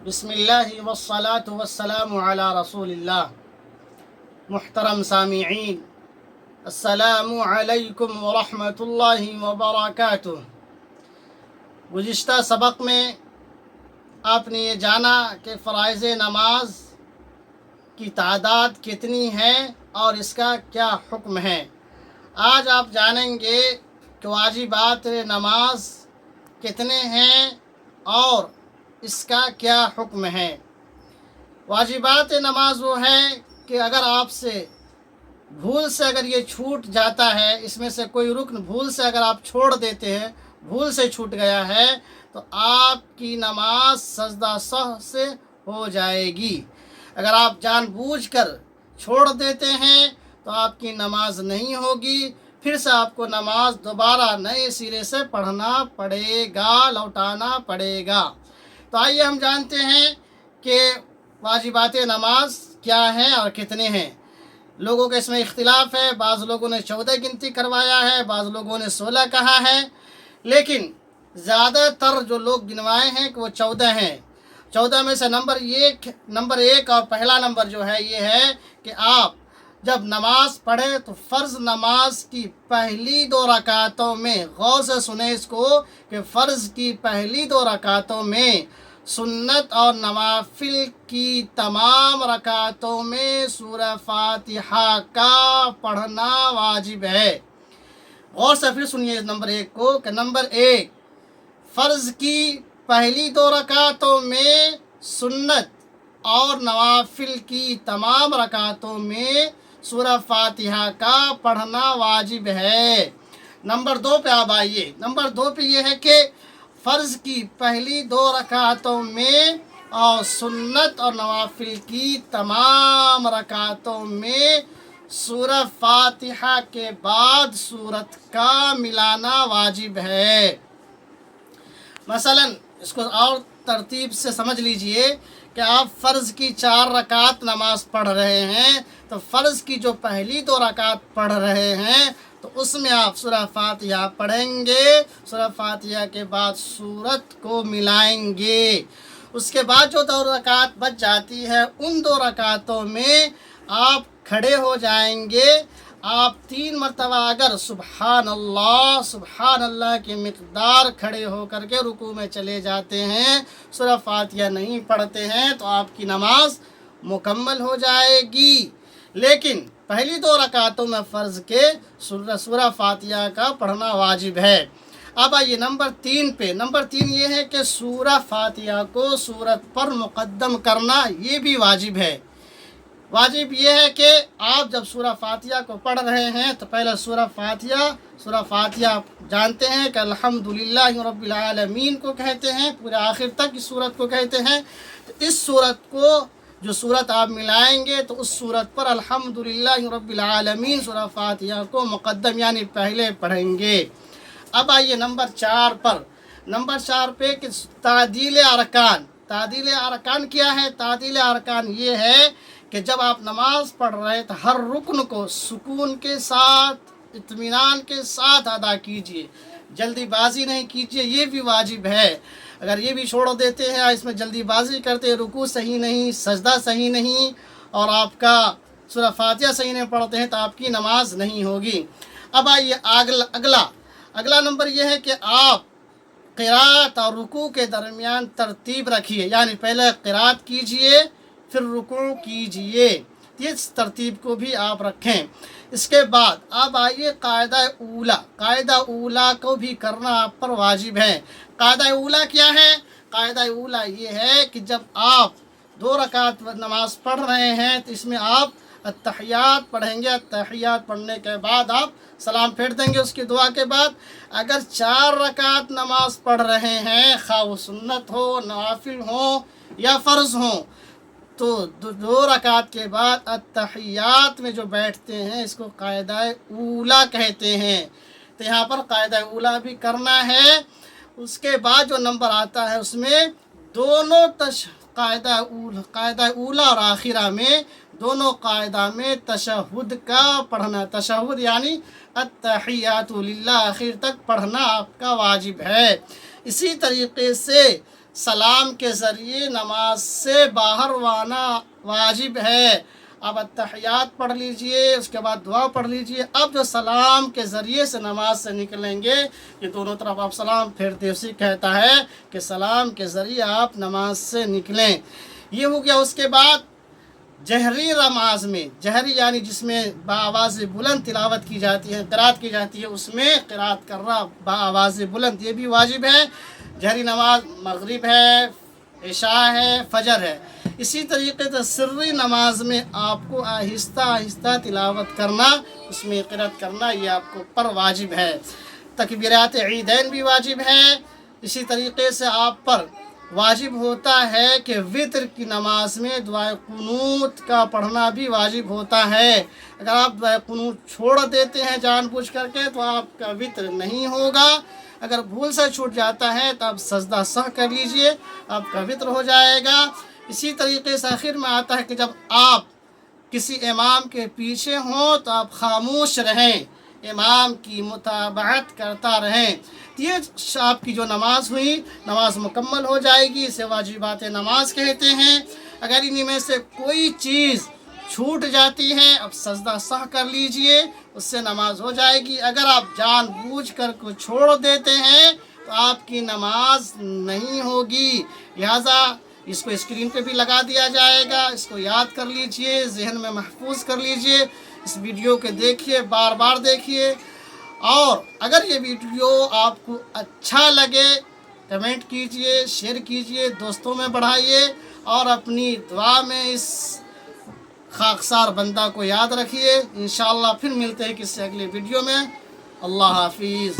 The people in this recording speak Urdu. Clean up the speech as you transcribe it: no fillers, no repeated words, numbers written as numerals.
بسم اللہ والصلاة والسلام علی رسول اللہ۔ محترم سامعین، السلام علیکم ورحمۃ اللہ وبرکاتہ۔ گزشتہ سبق میں آپ نے یہ جانا کہ فرائض نماز کی تعداد کتنی ہے اور اس کا کیا حکم ہے۔ آج آپ جانیں گے کہ واجبات نماز کتنے ہیں اور اس کا کیا حکم ہے۔ واجبات نماز وہ ہے کہ اگر آپ سے بھول سے اگر یہ چھوٹ جاتا ہے، اس میں سے کوئی رکن بھول سے اگر آپ چھوڑ دیتے ہیں، بھول سے چھوٹ گیا ہے، تو آپ کی نماز سجدہ سہو سے ہو جائے گی۔ اگر آپ جان بوجھ کر چھوڑ دیتے ہیں تو آپ کی نماز نہیں ہوگی، پھر سے آپ کو نماز دوبارہ نئے سرے سے پڑھنا پڑے گا، لوٹانا پڑے گا۔ تو آئیے ہم جانتے ہیں کہ واجبات نماز کیا ہیں اور کتنے ہیں۔ لوگوں کے اس میں اختلاف ہے، بعض لوگوں نے 14 گنتی کروایا ہے، بعض لوگوں نے 16 کہا ہے، لیکن زیادہ تر جو لوگ گنوائے ہیں کہ وہ 14 ہیں۔ 14 میں سے نمبر ایک اور پہلا نمبر جو ہے یہ ہے کہ آپ جب نماز پڑھیں تو فرض نماز کی پہلی 2 رکعتوں میں، غور سے سنیں اس کو، کہ فرض کی پہلی 2 رکعتوں میں سنت اور نوافل کی تمام رکعتوں میں سورہ فاتحہ کا پڑھنا واجب ہے۔ غور سے پھر سنیے نمبر 1 کو کہ نمبر 1، فرض کی پہلی 2 رکعتوں میں سنت اور نوافل کی تمام رکعتوں میں سورہ فاتحہ کا پڑھنا واجب ہے۔ نمبر 2 پہ آپ آئیے۔ نمبر 2 پہ یہ ہے کہ فرض کی پہلی 2 رکعتوں میں اور سنت اور نوافل کی تمام رکعتوں میں سورہ فاتحہ کے بعد سورت کا ملانا واجب ہے۔ مثلا اس کو اور ترتیب سے سمجھ لیجئے کہ آپ فرض کی 4 رکعت نماز پڑھ رہے ہیں، تو فرض کی جو پہلی 2 رکعت پڑھ رہے ہیں تو اس میں آپ سورہ فاتحہ پڑھیں گے، سورہ فاتحہ کے بعد سورت کو ملائیں گے۔ اس کے بعد جو 2 رکعت بچ جاتی ہے، ان 2 رکعتوں میں آپ کھڑے ہو جائیں گے۔ آپ 3 مرتبہ اگر سبحان اللہ کی مقدار کھڑے ہو کر کے رکوع میں چلے جاتے ہیں، سورہ فاتحہ نہیں پڑھتے ہیں، تو آپ کی نماز مکمل ہو جائے گی۔ لیکن پہلی 2 رکعتوں میں فرض کے سورہ فاتحہ کا پڑھنا واجب ہے۔ اب آئیے نمبر 3 پہ۔ نمبر 3 یہ ہے کہ سورہ فاتحہ کو سورت پر مقدم کرنا، یہ بھی واجب ہے۔ واجب یہ ہے کہ آپ جب سورہ فاتحہ کو پڑھ رہے ہیں تو پہلے سورہ فاتحہ جانتے ہیں کہ الحمدللہ رب العالمین کو کہتے ہیں، پورے آخر تک اس سورت کو کہتے ہیں۔ تو اس سورت کو جو سورت آپ ملائیں گے تو اس سورت پر الحمدللہ رب العالمین سورہ فاتحہ کو مقدم یعنی پہلے پڑھیں گے۔ اب آئیے نمبر 4 پر۔ نمبر 4 پہ کہ تعدیل ارکان۔ تعدیل ارکان کیا ہے؟ تعدیل ارکان یہ ہے کہ جب آپ نماز پڑھ رہے تو ہر رکن کو سکون کے ساتھ، اطمینان کے ساتھ ادا کیجیے، جلدی بازی نہیں کیجیے، یہ بھی واجب ہے۔ اگر یہ بھی چھوڑ دیتے ہیں، اس میں جلدی بازی کرتے، رکوع صحیح نہیں، سجدہ صحیح نہیں اور آپ کا سورہ فاتحہ صحیح نہیں پڑھتے ہیں تو آپ کی نماز نہیں ہوگی۔ اب آئیے اگلا نمبر یہ ہے کہ آپ قرات اور رکوع کے درمیان ترتیب رکھیے، یعنی پہلے قرات کیجیے پھر رکوع کیجیے، اس ترتیب کو بھی آپ رکھیں۔ اس کے بعد اب آئیے قاعدہ اولا کو بھی کرنا آپ پر واجب ہے۔ قاعدہ اولا کیا ہے؟ قاعدہ اولا یہ ہے کہ جب آپ 2 رکعت نماز پڑھ رہے ہیں تو اس میں آپ التحیات پڑھیں گے، التحیات پڑھنے کے بعد آپ سلام پھیر دیں گے اس کی دعا کے بعد۔ اگر 4 رکعت نماز پڑھ رہے ہیں، خواہ وہ سنت ہو، نوافل ہو یا فرض ہو، تو 2 رکعت کے بعد التحیات میں جو بیٹھتے ہیں اس کو قاعدہ اولا کہتے ہیں۔ تو یہاں پر قاعدہ اولا بھی کرنا ہے۔ اس کے بعد جو نمبر آتا ہے اس میں دونوں قاعدہ اولا اور آخرہ میں دونوں قاعدہ میں تشہد کا پڑھنا، تشہد یعنی التحیات للہ آخر تک پڑھنا آپ کا واجب ہے۔ اسی طریقے سے سلام کے ذریعے نماز سے باہر آنا واجب ہے۔ اب التحیات پڑھ لیجئے، اس کے بعد دعا پڑھ لیجئے۔ اب جو سلام کے ذریعے سے نماز سے نکلیں گے، یہ دونوں طرف آپ سلام پھیرتے، اسی کہتا ہے کہ سلام کے ذریعے آپ نماز سے نکلیں۔ یہ ہو گیا۔ اس کے بعد جہری نماز میں، جہری یعنی جس میں بآواز بلند تلاوت کی جاتی ہے، قرات کی جاتی ہے، اس میں قرات کرنا بآواز بلند، یہ بھی واجب ہے۔ جہری نماز مغرب ہے، عشاء ہے، فجر ہے۔ اسی طریقے سے سری نماز میں آپ کو آہستہ آہستہ تلاوت کرنا، اس میں قرات کرنا، یہ آپ کو پر واجب ہے۔ تکبیرات عیدین بھی واجب ہے۔ اسی طریقے سے آپ پر واجب ہوتا ہے کہ وتر کی نماز میں دعائے قنوت کا پڑھنا بھی واجب ہوتا ہے۔ اگر آپ دعائے قنوت چھوڑ دیتے ہیں جان بوجھ کر کے تو آپ کا وتر نہیں ہوگا۔ اگر بھول سے چھوٹ جاتا ہے تو آپ سجدہ سہو کر لیجئے، آپ کا وتر ہو جائے گا۔ اسی طریقے سے آخر میں آتا ہے کہ جب آپ کسی امام کے پیچھے ہوں تو آپ خاموش رہیں، امام کی متابعت کرتا رہیں۔ یہ آپ کی جو نماز ہوئی، نماز مکمل ہو جائے گی۔ اسے واجبات نماز کہتے ہیں۔ اگر انہی میں سے کوئی چیز چھوٹ جاتی ہے، اب سجدہ سہو کر لیجئے، اس سے نماز ہو جائے گی۔ اگر آپ جان بوجھ کر کو چھوڑ دیتے ہیں تو آپ کی نماز نہیں ہوگی۔ لہٰذا اس کو اسکرین پہ بھی لگا دیا جائے گا، اس کو یاد کر لیجئے، ذہن میں محفوظ کر لیجئے۔ اس ویڈیو کو دیکھیے، بار بار دیکھیے، اور اگر یہ ویڈیو آپ کو اچھا لگے کمنٹ کیجئے، شیئر کیجئے، دوستوں میں بڑھائیے، اور اپنی دعا میں اس خاکسار بندہ کو یاد رکھیے۔ انشاءاللہ پھر ملتے ہیں کسی اگلے ویڈیو میں۔ اللہ حافظ۔